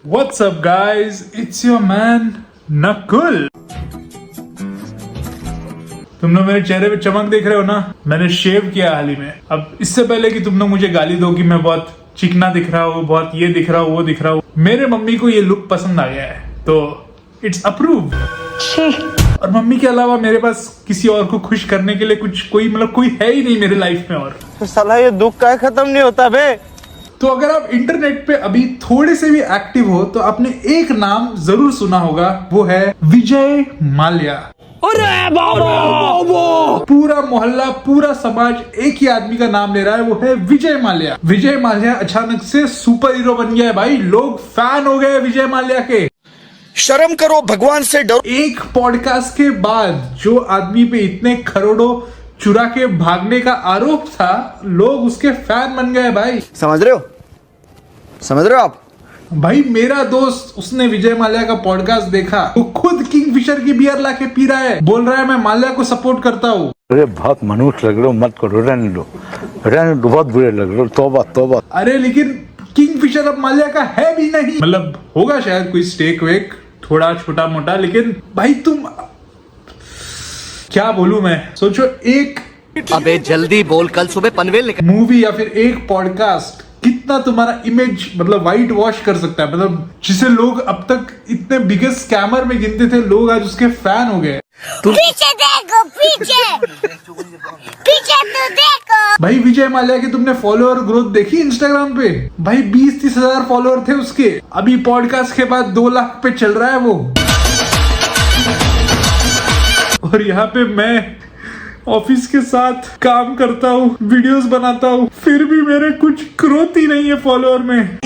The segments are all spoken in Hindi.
What's up guys? It's your man Nakul. तुम लोग मेरे चेहरे पे चमक देख रहे हो ना? मैंने शेव किया हाल ही में। अब इससे पहले कि तुम लोग मुझे गाली दो कि मैं बहुत चिकना दिख रहा हूँ, बहुत ये दिख रहा हूँ, वो दिख रहा हूँ, मेरे मम्मी को ये लुक पसंद आ गया है तो इट्स अप्रूव। और मम्मी के अलावा मेरे पास किसी और को खुश करने के लिए कोई है ही नहीं मेरे लाइफ में। और तो साला ये दुख का खत्म नहीं होता बे। तो अगर आप इंटरनेट पे अभी थोड़े से भी एक्टिव हो तो आपने एक नाम जरूर सुना होगा, वो है विजय माल्या। अरे बाबा! पूरा मोहल्ला, पूरा समाज एक ही आदमी का नाम ले रहा है, वो है विजय माल्या। विजय माल्या अचानक से सुपर हीरो बन गया है भाई। लोग फैन हो गए विजय माल्या के। शर्म करो, भगवान से डरो। एक पॉडकास्ट के बाद जो आदमी पे इतने करोड़ों चुरा के भागने का आरोप था, लोग उसके फैन बन गए भाई। समझ रहे हो आप? भाई मेरा दोस्त, उसने विजय माल्या का पॉडकास्ट देखा, वो खुद किंगफिशर की बियर लाके पी रहा है, बोल रहा है मैं माल्या को सपोर्ट करता हूँ। अरे बहुत मनुष्य लग रहे हो, मत करो, रहने दो, बहुत बुरे लग रहे हो, तौबा। अरे लेकिन किंगफिशर अब माल्या का है भी नहीं। मतलब होगा शायद कोई स्टेक वेक थोड़ा छोटा मोटा, लेकिन भाई तुम क्या बोलूं मैं। सोचो एक अबे जल्दी बोल, कल सुबह पनवेल निकल। मूवी या फिर एक पॉडकास्ट कितना तुम्हारा इमेज मतलब वाइट वॉश कर सकता है। मतलब जिसे लोग अब तक इतने बिगेस्ट स्कैमर में गिनते थे, लोग आज उसके फैन हो गए। पीछे देखो, पीछे तो देखो। भाई विजय माल्या के तुमने फॉलोअर ग्रोथ देखी इंस्टाग्राम पे? भाई 20-30 हजार फॉलोअर थे उसके, अभी पॉडकास्ट के बाद 2 लाख पे चल रहा है वो। और यहाँ पे मैं ऑफिस के साथ काम करता हूँ, वीडियोस बनाता हूँ, फिर भी मेरे कुछ ग्रोथ ही नहीं है फॉलोअर में।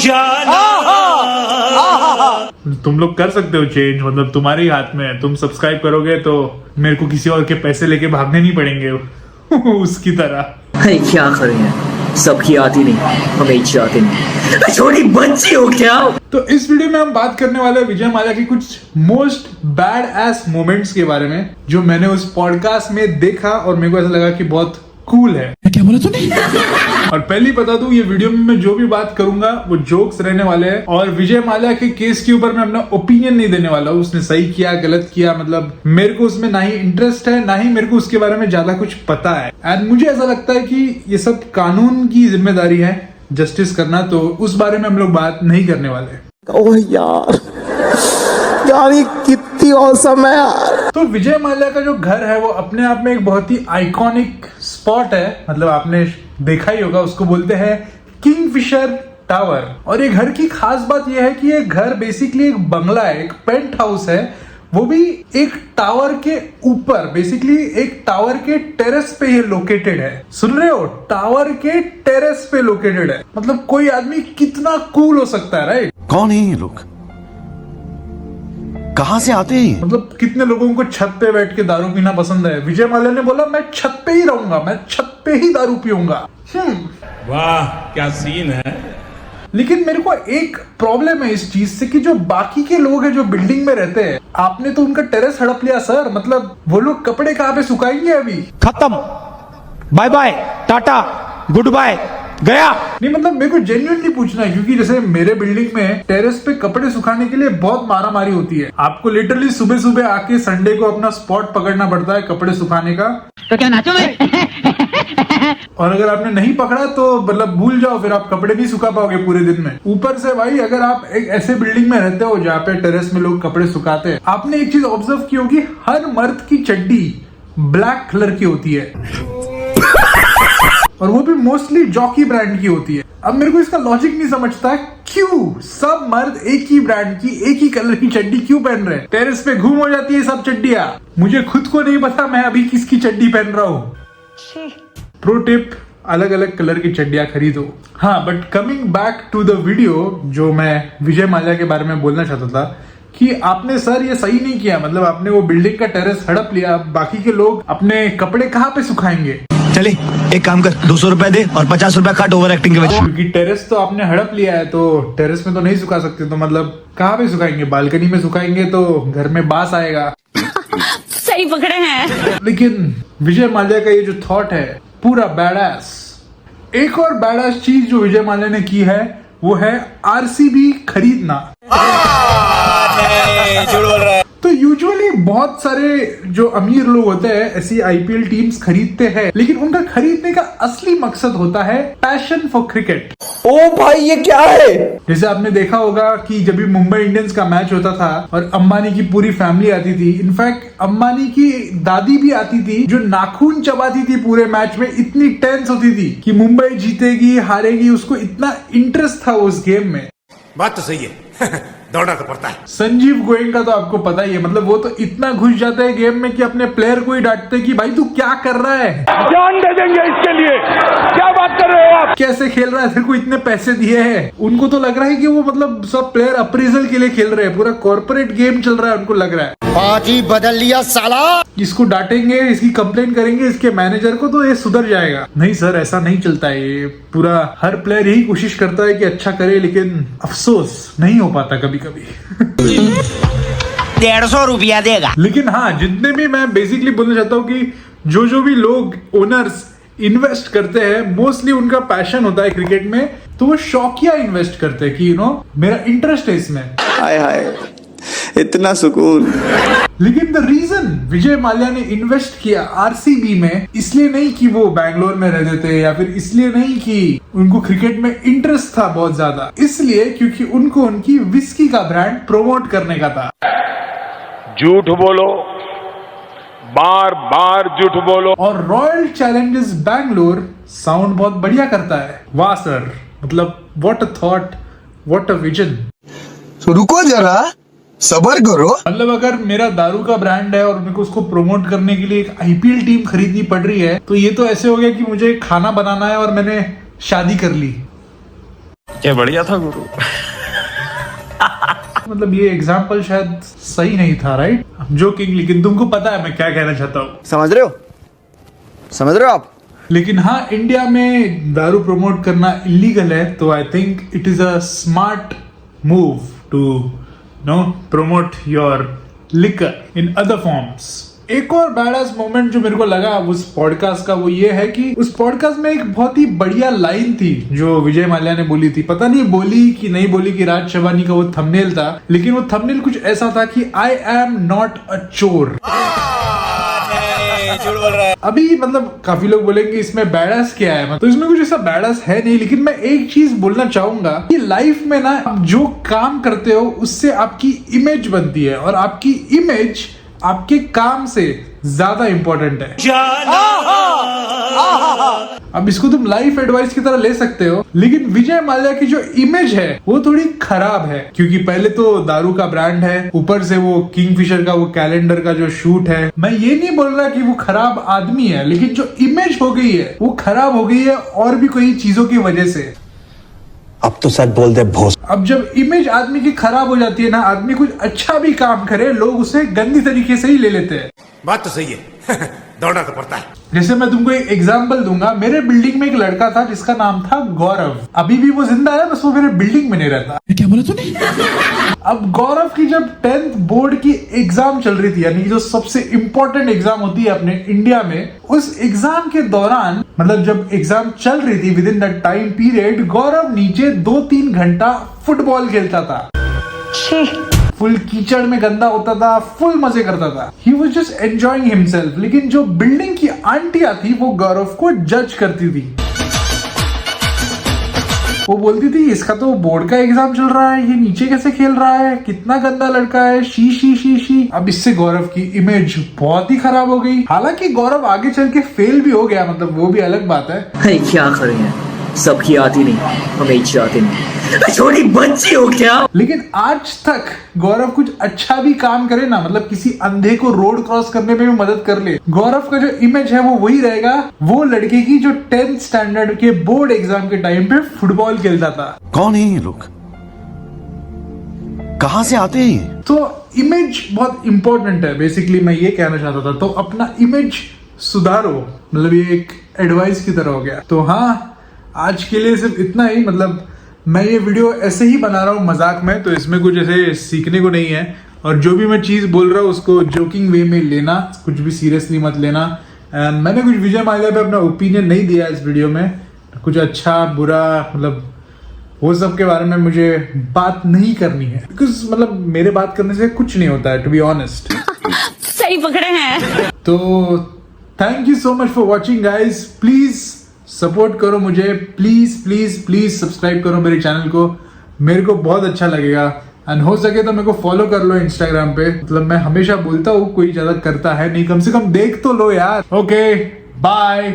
तुम लोग कर सकते हो चेंज, मतलब तुम्हारे ही हाथ में है। तुम सब्सक्राइब करोगे तो मेरे को किसी और के पैसे लेके भागने नहीं पड़ेंगे उसकी तरह। अरे क्या करें, सबकी आती नहीं, हमें आती नहीं, छोटी बच्ची हो क्या? तो इस वीडियो में हम बात करने वाले हैं विजय माल्या की कुछ मोस्ट बैड एस मोमेंट्स के बारे में, जो मैंने उस पॉडकास्ट में देखा और मेरे को ऐसा लगा कि बहुत कूल है। क्या बोला तूने? और पहले बता दूं, ये वीडियो में मैं जो भी बात करूंगा वो जोक्स रहने वाले हैं, और विजय माल्या के केस के ऊपर मैं अपना ओपिनियन नहीं देने वाला हूँ। उसने सही किया गलत किया, मतलब मेरे को उसमें ना ही इंटरेस्ट है, ना ही मेरे को उसके बारे में ज्यादा कुछ पता है। एंड मुझे ऐसा लगता है कि ये सब कानून की जिम्मेदारी है जस्टिस करना, तो उस बारे में हम लोग बात नहीं करने वाले। ओह यार ये कितनी औसम है यार। तो विजय माल्या का जो घर है वो अपने आप में एक बहुत ही आइकॉनिक स्पॉट है। मतलब आपने देखा ही होगा, उसको बोलते हैं किंगफिशर टावर। और ये घर की खास बात यह है कि ये घर बेसिकली एक बंगला है, एक पेंट हाउस है, वो भी एक टावर के ऊपर, बेसिकली एक टावर के टेरेस पे ये लोकेटेड है। सुन रहे हो? टावर के टेरेस पे लोकेटेड है। मतलब कोई आदमी कितना कूल हो सकता है, राइट? कौन है ये लोग, कहां से आते हैं? मतलब कितने लोगों को छत पे बैठ के दारू पीना पसंद है। विजय माल्या ने बोला मैं छत पे ही रहूंगा, मैं छत पे ही दारू पीऊंगा। वाह क्या सीन है। लेकिन मेरे को एक प्रॉब्लम है इस चीज से कि जो बाकी के लोग हैं जो बिल्डिंग में रहते हैं, आपने तो उनका टेरेस हड़प लिया सर। मतलब वो लोग कपड़े कहाँ पे सुखाएंगे अभी? खत्म, बाय बाय, टाटा, गुड बाय, गया। नहीं मतलब मेरे को जेन्युइनली पूछना है, क्योंकि जैसे मेरे बिल्डिंग में टेरेस पे कपड़े सुखाने के लिए बहुत मारामारी होती है। आपको लिटरली सुबह सुबह आके संडे को अपना स्पॉट पकड़ना पड़ता है कपड़े सुखाने का। तो क्या नाचो मैं? और अगर आपने नहीं पकड़ा तो मतलब भूल जाओ, फिर आप कपड़े नहीं सुखा पाओगे पूरे दिन में। ऊपर से भाई अगर आप एक ऐसे बिल्डिंग में रहते हो जहाँ पे टेरेस में लोग कपड़े सुखाते हैं, आपने एक चीज ऑब्जर्व की होगी, हर मर्द की चड्डी ब्लैक कलर की होती है और वो भी मोस्टली जॉकी ब्रांड की होती है। अब मेरे को इसका लॉजिक नहीं समझता, क्यों सब मर्द एक ही ब्रांड की, एक ही कलर की चड्डी क्यों पहन रहे हैं? टेरेस पे घूम हो जाती है सब चड्डियां। मुझे खुद को नहीं पता मैं अभी किसकी चड्डी पहन रहा हूँ। प्रो टिप, अलग अलग कलर की चड्डियां खरीदो। हाँ, but coming back to the video, जो मैं विजय माल्या के बारे में बोलना चाहता था कि आपने सर ये सही नहीं किया। मतलब आपने वो बिल्डिंग का टेरेस हड़प लिया, बाकी के लोग अपने कपड़े कहाँ पे सुखाएंगे? चले एक काम कर, 200 रुपए दे और 50 रुपए काट ओवर एक्टिंग के वजह। क्योंकि टेरेस तो आपने हड़प लिया है, तो टेरेस में तो नहीं सुखा सकते, तो मतलब कहाँ पे सुखाएंगे? बालकनी में सुखाएंगे तो घर में बास आएगा। सही पकड़े हैं। लेकिन विजय माल्या का ये जो थॉट है पूरा बैडास। एक और बैडास चीज जो विजय माल्या ने की है वो है आरसीबी खरीदना। तो यूजुअली बहुत सारे जो अमीर लोग होते हैं ऐसी आईपीएल टीम्स खरीदते हैं, लेकिन उनका खरीदने का असली मकसद होता है पैशन फॉर क्रिकेट। ओ भाई ये क्या है? जैसे आपने देखा होगा कि जब भी मुंबई इंडियंस का मैच होता था और अंबानी की पूरी फैमिली आती थी, इनफैक्ट अंबानी की दादी भी आती थी जो नाखून चबाती थी पूरे मैच में, इतनी टेंस होती थी कि मुंबई जीतेगी हारेगी, उसको इतना इंटरेस्ट था उस गेम में। बात तो सही है दौड़ना तो पड़ता है। संजीव गोयनका तो आपको पता ही है, मतलब वो तो इतना घुस जाता है गेम में कि अपने प्लेयर को ही डांटते कि भाई तू क्या कर रहा है, जान दे देंगे इसके लिए, क्या बात कर रहे हो आप? कैसे खेल रहा है, तेरे को इतने पैसे दिए हैं। उनको तो लग रहा है कि वो मतलब सब प्लेयर अप्रेजल के लिए खेल रहे हैं, पूरा कॉर्पोरेट गेम चल रहा है, उनको लग रहा है। पाजी बदल लिया साला। इसको डांटेंगे, इसकी कंप्लेन करेंगे इसके मैनेजर को तो ये सुधर जाएगा। नहीं सर, ऐसा नहीं चलता है। ये पूरा हर प्लेयर यही कोशिश करता है कि अच्छा करे, लेकिन अफसोस नहीं हो पाता कभी कभी। 150 रुपया देगा। लेकिन हाँ, जितने भी मैं बेसिकली बोलना चाहता हूँ कि जो भी लोग ओनर्स इन्वेस्ट करते हैं, मोस्टली उनका पैशन होता है क्रिकेट में, तो वो शौकिया इन्वेस्ट करते हैं कि मेरा इंटरेस्ट है इसमें। हाय हाय इतना सुकून। लेकिन द रीजन विजय माल्या ने इन्वेस्ट किया आरसीबी में, इसलिए नहीं कि वो बैंगलोर में रहते थे या फिर इसलिए नहीं कि उनको क्रिकेट में इंटरेस्ट था बहुत ज्यादा, इसलिए क्योंकि उनको उनकी विस्की का ब्रांड प्रमोट करने का था। झूठ बोलो, बार बार झूठ बोलो। और रॉयल चैलेंजर्स बैंगलोर साउंड बहुत बढ़िया करता है। वाह सर, मतलब what a thought, what a vision. रुको जरा सबर करो। मतलब अगर मेरा दारू का ब्रांड है और मेरे को उसको प्रमोट करने के लिए एक आईपीएल टीम खरीदनी पड़ रही है, तो ये तो ऐसे हो गया कि मुझे खाना बनाना है और मैंने शादी कर ली। क्या बढ़िया था गुरु। मतलब ये एग्जाम्पल शायद सही नहीं था, राइट? जोकिंग, लेकिन तुमको पता है मैं क्या कहना चाहता हूँ। समझ रहे हो आप? लेकिन हाँ, इंडिया में दारू प्रमोट करना इलीगल है, तो I think it is a smart move to promote your liquor in other forms. एक और बैडास मोमेंट जो मेरे को लगा उस पॉडकास्ट का, वो ये है कि उस पॉडकास्ट में एक बहुत ही बढ़िया लाइन थी जो विजय माल्या ने बोली थी। पता नहीं बोली कि नहीं बोली कि राज शबानी का वो थंबनेल था, लेकिन वो थंबनेल कुछ ऐसा था कि आई एम नॉट अ चोर। अभी मतलब काफी लोग बोलेंगे इसमें बैडास क्या है, तो इसमें कुछ ऐसा बैडास है नहीं, लेकिन मैं एक चीज बोलना चाहूंगा कि लाइफ में ना आप जो काम करते हो उससे आपकी इमेज बनती है, और आपकी इमेज आपके काम से ज्यादा इंपॉर्टेंट है। अब इसको तुम लाइफ एडवाइस की तरह ले सकते हो, लेकिन विजय माल्या की जो इमेज है वो थोड़ी खराब है, क्योंकि पहले तो दारू का ब्रांड है, ऊपर से वो किंगफिशर का वो कैलेंडर का जो शूट है। मैं ये नहीं बोल रहा कि वो खराब आदमी है, लेकिन जो इमेज हो गई है वो खराब हो गई है और भी कोई चीजों की वजह से। अब तो सच बोल दे भोस। अब जब इमेज आदमी की खराब हो जाती है ना, आदमी कुछ अच्छा भी काम करे, लोग उसे गंदी तरीके से ही ले लेते हैं। बात तो सही है दौड़ना तो पड़ता है। जैसे मैं तुमको एक एग्जांपल दूंगा, मेरे बिल्डिंग में एक लड़का था जिसका नाम था गौरव। अभी भी वो जिंदा है, बस वो मेरे बिल्डिंग में नहीं रहता। क्या बोला तूने? अब गौरव की जब 10th बोर्ड की एग्जाम चल रही थी, यानी जो सबसे इंपॉर्टेंट एग्जाम होती है अपने इंडिया में, उस एग्जाम के दौरान, मतलब जब एग्जाम चल रही थी, within that time period, Gaurav नीचे 2-3 घंटा फुटबॉल खेलता था। फुल कीचड़ में गंदा होता था, फुल मजे करता था। He was just enjoying himself. लेकिन जो बिल्डिंग की आंटियां थी वो गौरव को जज करती थी। वो बोलती थी इसका तो बोर्ड का एग्जाम चल रहा है, ये नीचे कैसे खेल रहा है, कितना गंदा लड़का है, शी शी शी शी। अब इससे गौरव की इमेज बहुत ही खराब हो गई। हालांकि गौरव आगे चल के फेल भी हो गया, मतलब वो भी अलग बात है। अरे क्या करें, सबकी आती नहीं, हमें इच्छा आती नहीं। छोटी बच्ची हो क्या? लेकिन आज तक गौरव कुछ अच्छा भी काम करे ना, मतलब किसी अंधे को रोड क्रॉस करने में भी मदद कर ले, गौरव का जो इमेज है वो वही रहेगा, वो लड़के की जो 10th स्टैंडर्ड के बोर्ड एग्जाम के टाइम पे फुटबॉल खेलता था। कौन है ये लोग, कहां से आते हैं? तो इमेज बहुत इंपॉर्टेंट है, बेसिकली मैं ये कहना चाहता था। तो अपना इमेज सुधारो, मतलब ये एक एडवाइस की तरह हो गया। तो हाँ, आज के लिए सिर्फ इतना ही। मतलब मैं ये वीडियो ऐसे ही बना रहा हूँ मजाक में, तो इसमें कुछ ऐसे सीखने को नहीं है, और जो भी मैं चीज़ बोल रहा हूँ उसको जोकिंग वे में लेना, कुछ भी सीरियसली मत लेना। मैंने कुछ विजय माल्या पे अपना ओपिनियन नहीं दिया इस वीडियो में, कुछ अच्छा बुरा मतलब वो सब के बारे में मुझे बात नहीं करनी है, बिकॉज मतलब मेरे बात करने से कुछ नहीं होता है, टू बी ऑनेस्ट। सही पकड़े हैं। तो thank you so much for watching guys. Please support करो मुझे, प्लीज प्लीज प्लीज सब्सक्राइब करो मेरे चैनल को, मेरे को बहुत अच्छा लगेगा। एंड हो सके तो मेरे को फॉलो कर लो इंस्टाग्राम पे, मतलब मैं हमेशा बोलता हूँ कोई ज्यादा करता है नहीं, कम से कम देख तो लो यार। Okay bye.